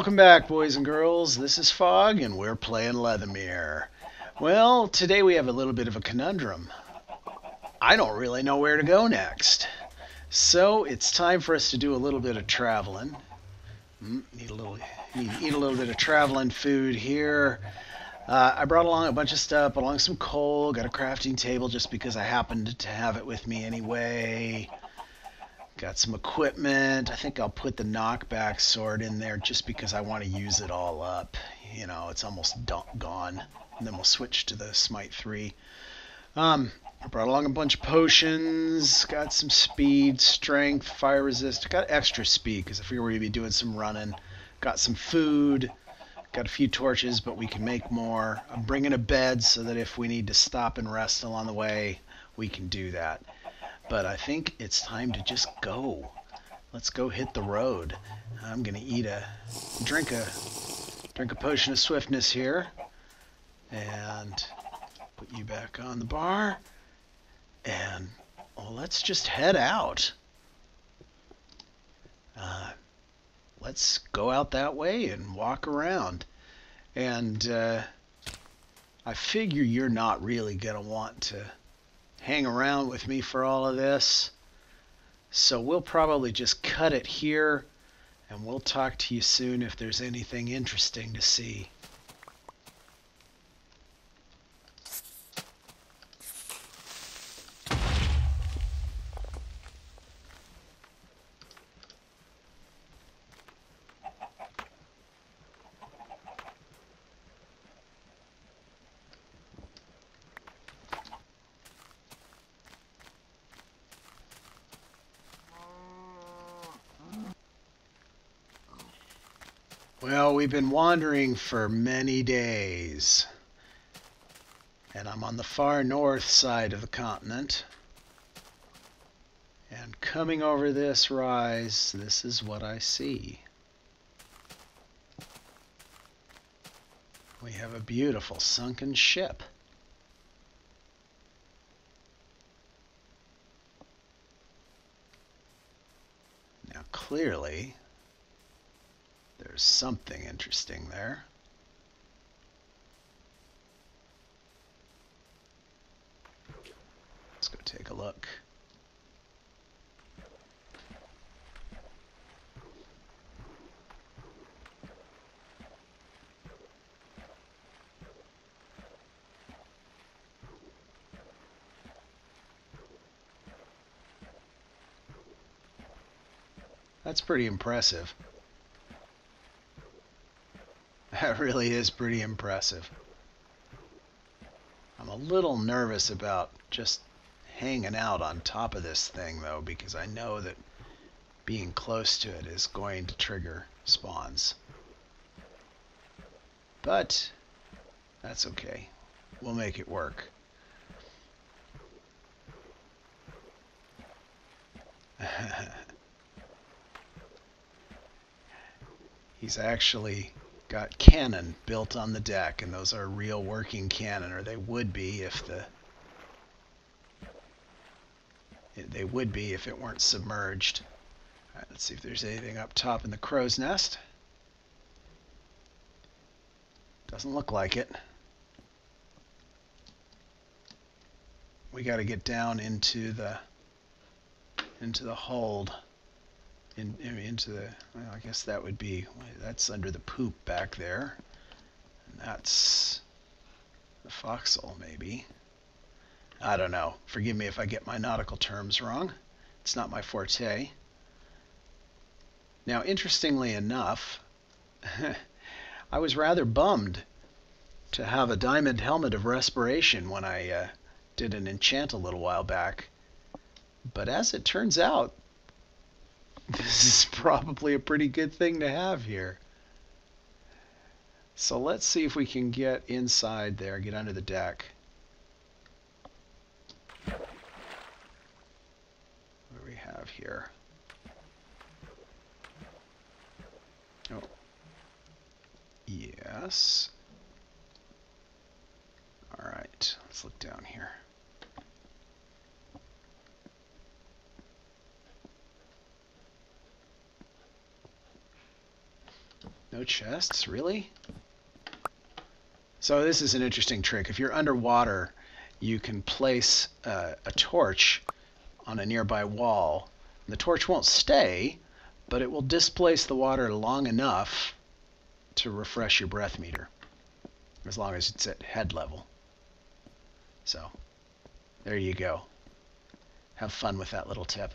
Welcome back, boys and girls. This is Fog, and we're playing Lethamyr. Well, today we have a little bit of a conundrum. I don't really know where to go next. So it's time for us to do a little bit of traveling. Need to eat a little bit of traveling food here. I brought along a bunch of stuff, along some coal, got a crafting table just because I happened to have it with me anyway. Got some equipment. I think I'll put the knockback sword in there just because I want to use it all up. You know, it's almost gone. And then we'll switch to the Smite 3. I brought along a bunch of potions. Got some speed, strength, fire resist. Got extra speed because if we were to be doing some running. Got some food. Got a few torches, but we can make more. I'm bringing a bed so that if we need to stop and rest along the way, we can do that. But I think it's time to just go. Let's go hit the road. I'm gonna drink a potion of swiftness here, and put you back on the bar. And let's just head out. Let's go out that way and walk around. And I figure you're not really gonna want to hang around with me for all of this, so we'll probably just cut it here, and we'll talk to you soon if there's anything interesting to see. Well, we've been wandering for many days, and I'm on the far north side of the continent, and coming over this rise, this is what I see. We have a beautiful sunken ship. Now clearly there's something interesting there. Let's go take a look. That's pretty impressive. That really is pretty impressive. I'm a little nervous about just hanging out on top of this thing, though, because I know that being close to it is going to trigger spawns. But that's okay. We'll make it work. He's actually got cannon built on the deck, and those are real working cannon, or they would be if it weren't submerged. All right, let's see if there's anything up top in the crow's nest. Doesn't look like it. We got to get down into the hold. Into the, well, I guess that would be, that's under the poop back there, and that's the forecastle maybe. I don't know. Forgive me if I get my nautical terms wrong. It's not my forte. Now, interestingly enough, I was rather bummed to have a diamond helmet of respiration when I did an enchant a little while back, but as it turns out, this is probably a pretty good thing to have here. So let's see if we can get inside there, get under the deck. What do we have here? Oh. Yes. All right, let's look down here. No chests? Really? So this is an interesting trick. If you're underwater, you can place a torch on a nearby wall. The torch won't stay, but it will displace the water long enough to refresh your breath meter, as long as it's at head level. So, there you go. Have fun with that little tip.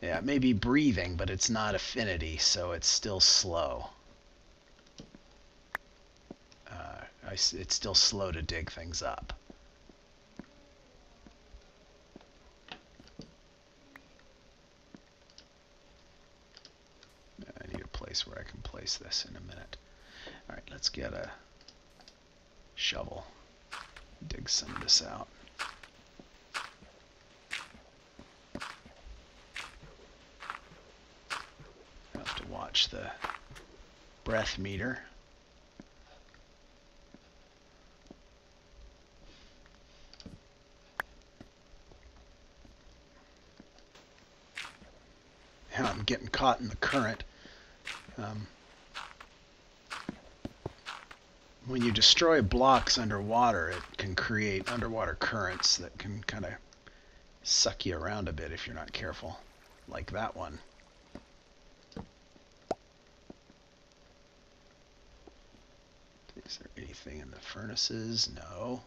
Yeah, it may be breathing, but it's not affinity, so it's still slow. It's still slow to dig things up. I need a place where I can place this in a minute. All right, let's get a shovel. Dig some of this out. I have to watch the breath meter. And I'm getting caught in the current. When you destroy blocks underwater, it can create underwater currents that can kind of suck you around a bit if you're not careful, like that one. Is there anything in the furnaces? No.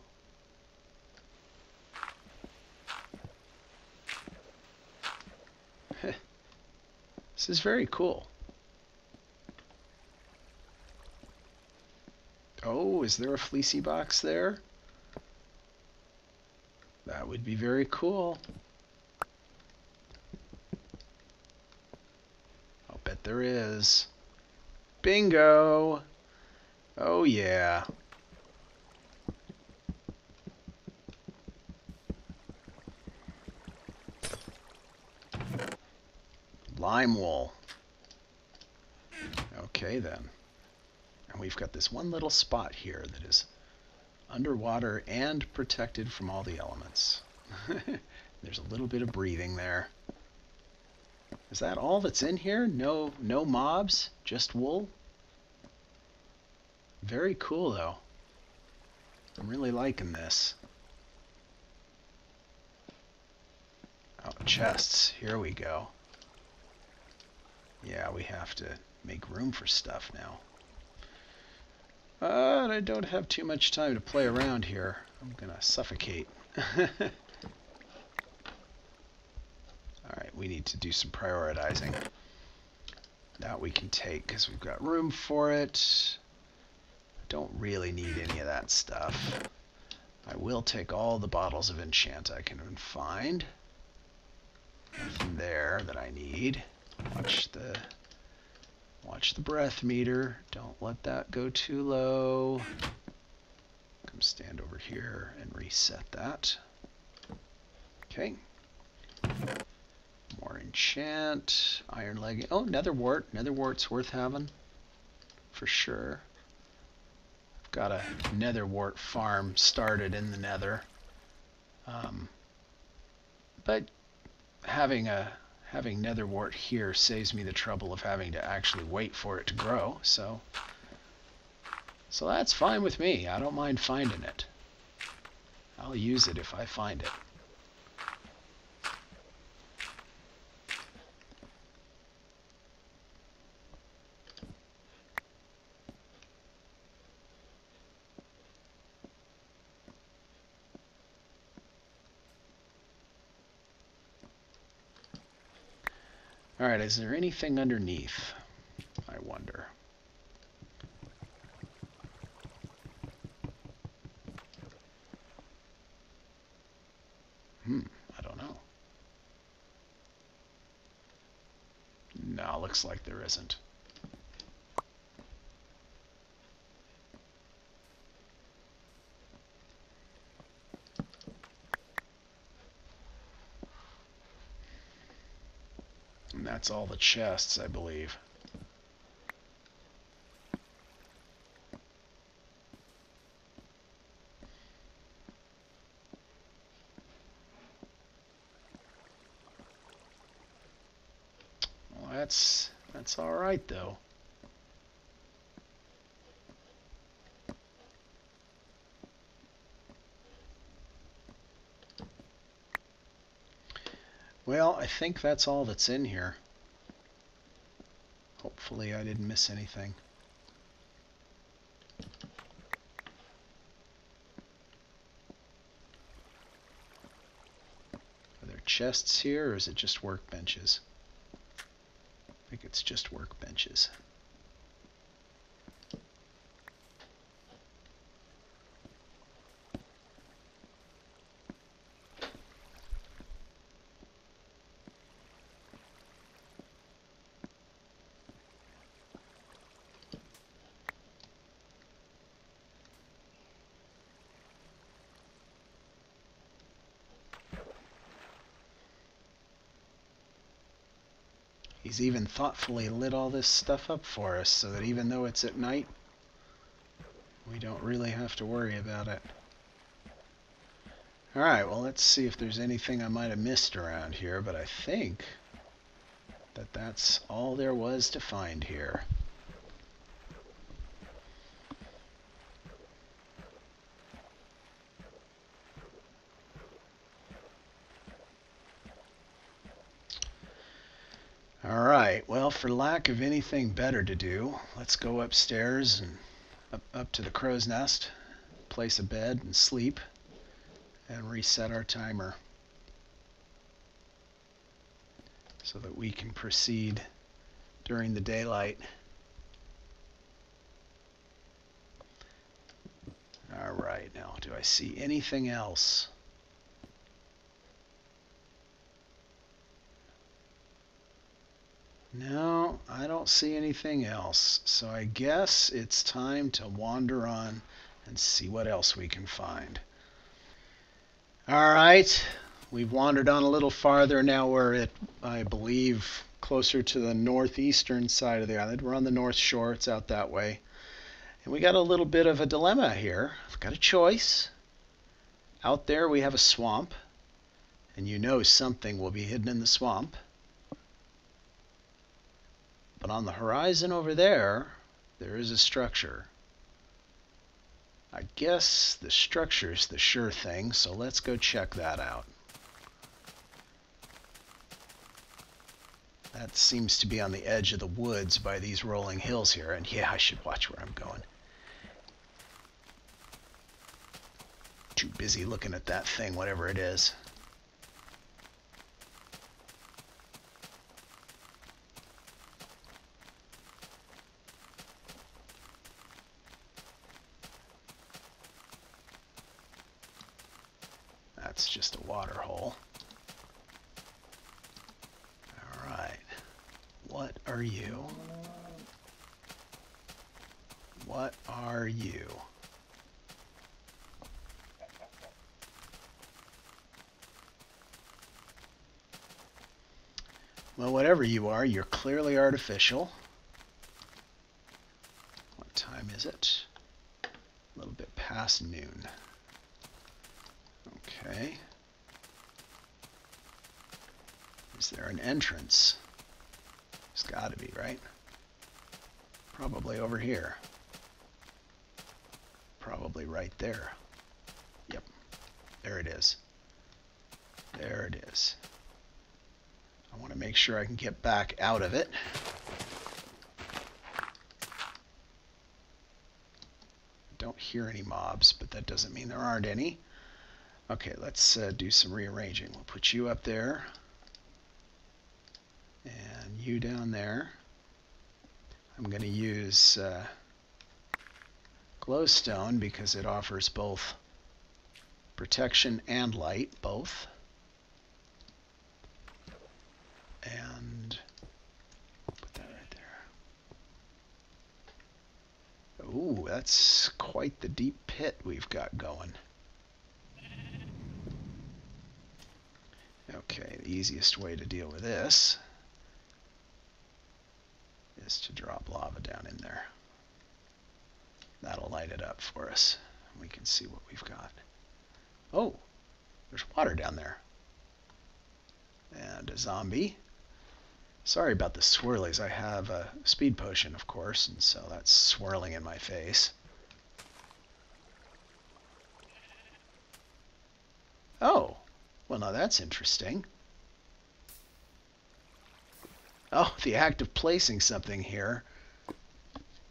This is very cool. Oh, is there a fleecy box there? That would be very cool. I'll bet there is. Bingo! Oh yeah. Lime wool. Okay then. And we've got this one little spot here that is underwater and protected from all the elements. There's a little bit of breathing there. Is that all that's in here? No mobs? Just wool? Very cool though. I'm really liking this. Oh, chests. Here we go. Yeah, we have to make room for stuff now. And I don't have too much time to play around here. I'm gonna suffocate. Alright, we need to do some prioritizing. That we can take because we've got room for it. Don't really need any of that stuff. I will take all the bottles of enchant I can find. Nothing there that I need. Watch the breath meter. Don't let that go too low. Come stand over here and reset that. Okay. More enchant. Iron legging. Oh, nether wart. Nether wart's worth having. For sure. I've got a nether wart farm started in the nether. But having nether wart here saves me the trouble of having to actually wait for it to grow, so that's fine with me. I don't mind finding it. I'll use it if I find it. Alright, is there anything underneath? I wonder. I don't know. No, looks like there isn't. And that's all the chests, I believe. that's all right though. Well, I think that's all that's in here. Hopefully I didn't miss anything. Are there chests here, or is it just workbenches? I think it's just workbenches. He's even thoughtfully lit all this stuff up for us so that even though it's at night, we don't really have to worry about it. Alright, well, let's see if there's anything I might have missed around here, but I think that that's all there was to find here. Alright, well, for lack of anything better to do, let's go upstairs and up to the crow's nest, place a bed and sleep, and reset our timer so that we can proceed during the daylight. Alright, now do I see anything else? No, I don't see anything else. So I guess it's time to wander on and see what else we can find. Alright, we've wandered on a little farther. Now we're at, I believe, closer to the northeastern side of the island. We're on the north shore, it's out that way. And we got a little bit of a dilemma here. I've got a choice. Out there we have a swamp, and you know something will be hidden in the swamp. But on the horizon over there, there is a structure. I guess the structure's the sure thing, so let's go check that out. That seems to be on the edge of the woods by these rolling hills here, and yeah, I should watch where I'm going. Too busy looking at that thing, whatever it is. That's just a water hole. Alright. What are you? What are you? Well, whatever you are, you're clearly artificial. What time is it? A little bit past noon. Okay. Is there an entrance? There's got to be, right? Probably over here. Probably right there. Yep. There it is. There it is. I want to make sure I can get back out of it. Don't hear any mobs, but that doesn't mean there aren't any. Okay, let's do some rearranging. We'll put you up there. And you down there. I'm going to use glowstone because it offers both protection and light, both. And put that right there. Ooh, that's quite the deep pit we've got going. Okay, the easiest way to deal with this is to drop lava down in there. That'll light it up for us. We can see what we've got. Oh, there's water down there. And a zombie. Sorry about the swirlies. I have a speed potion, of course, and so that's swirling in my face. Oh, well, now that's interesting. Oh, the act of placing something here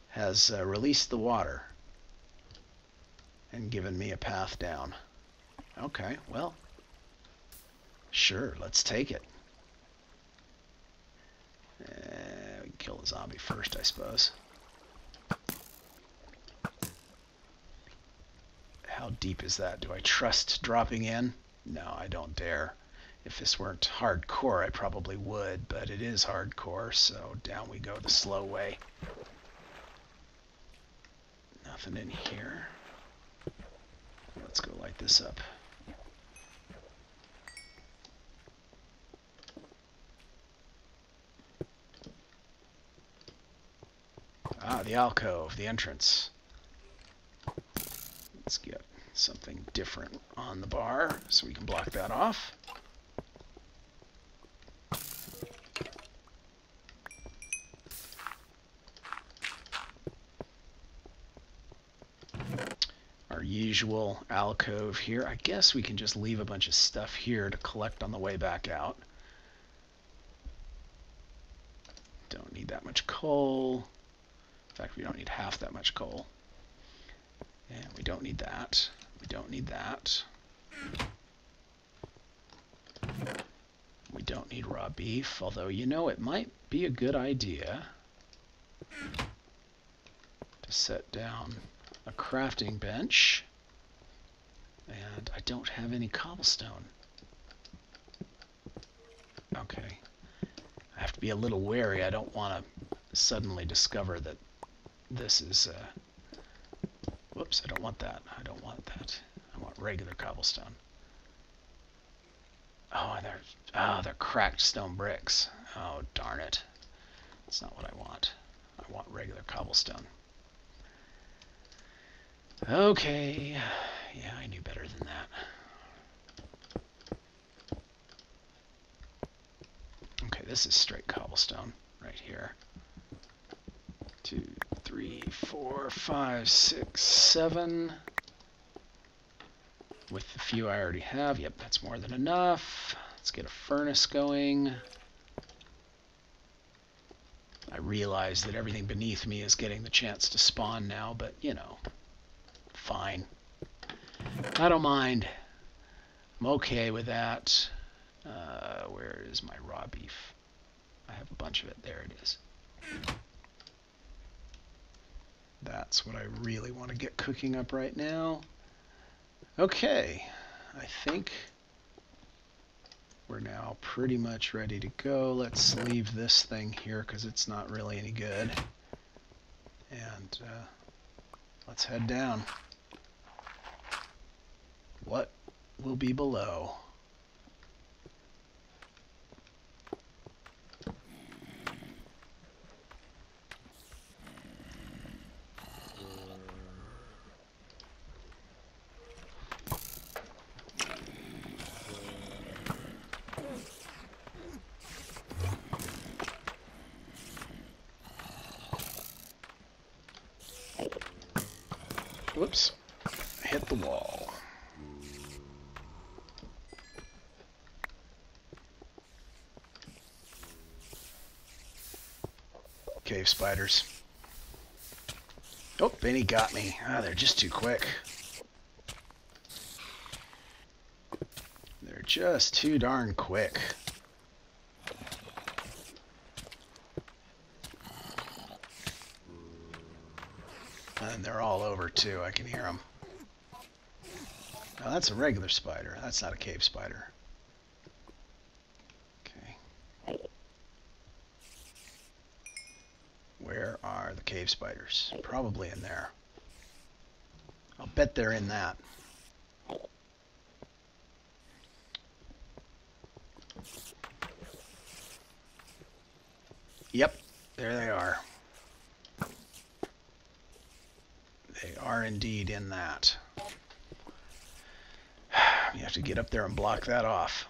has released the water and given me a path down. Okay, well, sure, let's take it. We can kill the zombie first, I suppose. How deep is that? Do I trust dropping in? No, I don't dare. If this weren't hardcore, I probably would, but it is hardcore, so down we go the slow way. Nothing in here. Let's go light this up. Ah, the alcove, the entrance. Let's get something different on the bar so we can block that off. Our usual alcove here. I guess we can just leave a bunch of stuff here to collect on the way back out. Don't need that much coal. In fact, we don't need half that much coal. And we don't need that. We don't need that. We don't need raw beef, although, you know, it might be a good idea to set down a crafting bench. And I don't have any cobblestone. Okay. I have to be a little wary. I don't want to suddenly discover that this is... whoops, I don't want that. I don't want that. I want regular cobblestone. Oh, they're cracked stone bricks. Oh, darn it. That's not what I want. I want regular cobblestone. Okay. Yeah, I knew better than that. Okay, this is straight cobblestone right here. 2, 3, 4, 5, 6, 7. With the few I already have. Yep, that's more than enough. Let's get a furnace going. I realize that everything beneath me is getting the chance to spawn now, but, you know, fine. I don't mind. I'm okay with that. Where is my raw beef? I have a bunch of it. There it is. That's what I really want to get cooking up right now. Okay, I think we're now pretty much ready to go. Let's leave this thing here because it's not really any good. And let's head down. What will be below? Whoops, hit the wall. Cave spiders. Oh, Benny got me. Ah, they're just too quick. They're just too darn quick. And they're all over too. I can hear them. Now that's a regular spider. That's not a cave spider. Okay. Where are the cave spiders? Probably in there. I'll bet they're in that. Yep, there they are. They are indeed in that. You have to get up there and block that off.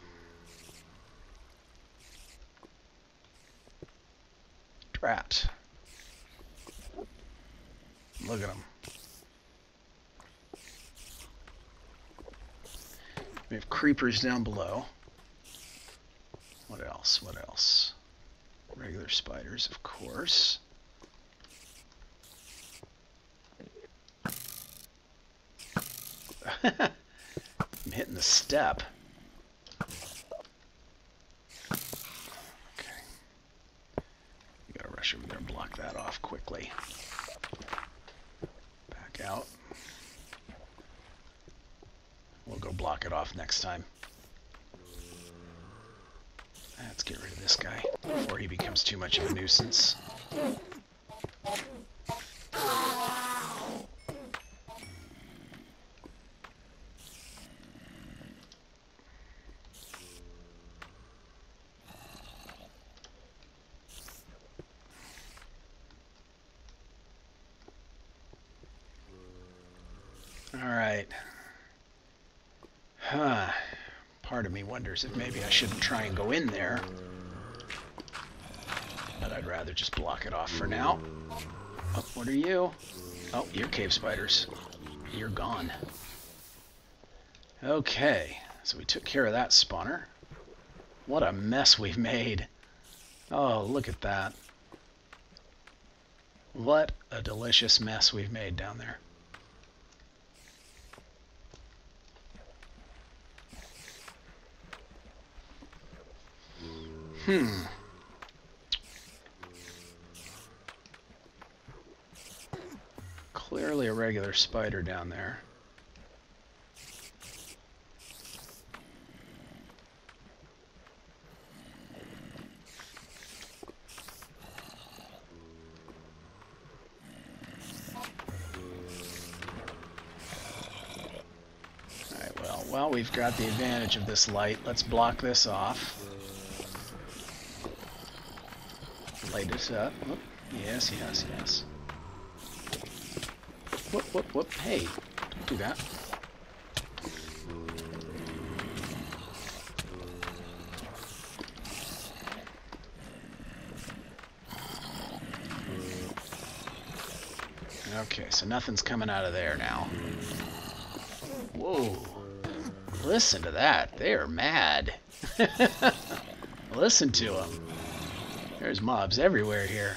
Drat. Look at them. We have creepers down below. What else? What else? Regular spiders, of course. I'm hitting the step. Okay. We gotta rush over there and block that off quickly. Back out. We'll go block it off next time. Let's get rid of this guy before he becomes too much of a nuisance. Alright. Part of me wonders if maybe I shouldn't try and go in there. But I'd rather just block it off for now. Oh, what are you? Oh, you're cave spiders. You're gone. Okay, so we took care of that spawner. What a mess we've made. Oh, look at that. What a delicious mess we've made down there. Clearly a regular spider down there. Alright, well, while we've got the advantage of this light, let's block this off. Light this up. Whoop. Yes, yes, yes. Whoop, whoop, whoop. Hey, don't do that. Okay, so nothing's coming out of there now. Whoa. Listen to that. They are mad. Listen to them. There's mobs everywhere here.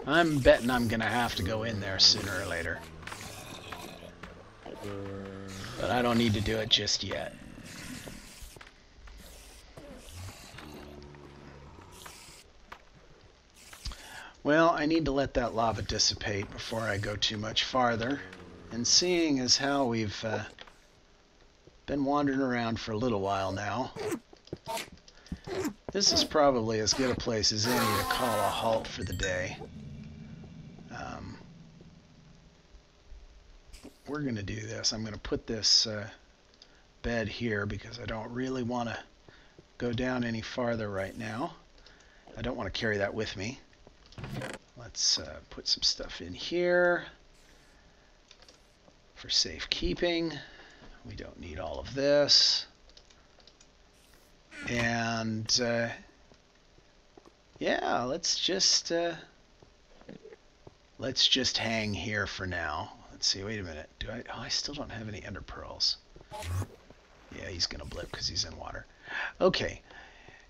I'm betting I'm gonna have to go in there sooner or later. But I don't need to do it just yet. Well, I need to let that lava dissipate before I go too much farther. And seeing as how we've been wandering around for a little while now, this is probably as good a place as any to call a halt for the day. We're going to do this. I'm going to put this bed here because I don't really want to go down any farther right now. I don't want to carry that with me. Let's put some stuff in here for safekeeping. We don't need all of this. And yeah, let's just hang here for now. Let's see. Wait a minute. Do I? Oh, I still don't have any ender pearls. Yeah, he's gonna blip because he's in water. Okay.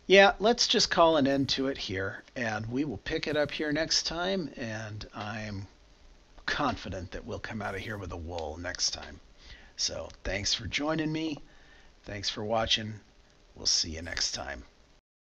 Yeah, let's just call an end to it here, and we will pick it up here next time. And I'm confident that we'll come out of here with a wool next time. So thanks for joining me. Thanks for watching. We'll see you next time.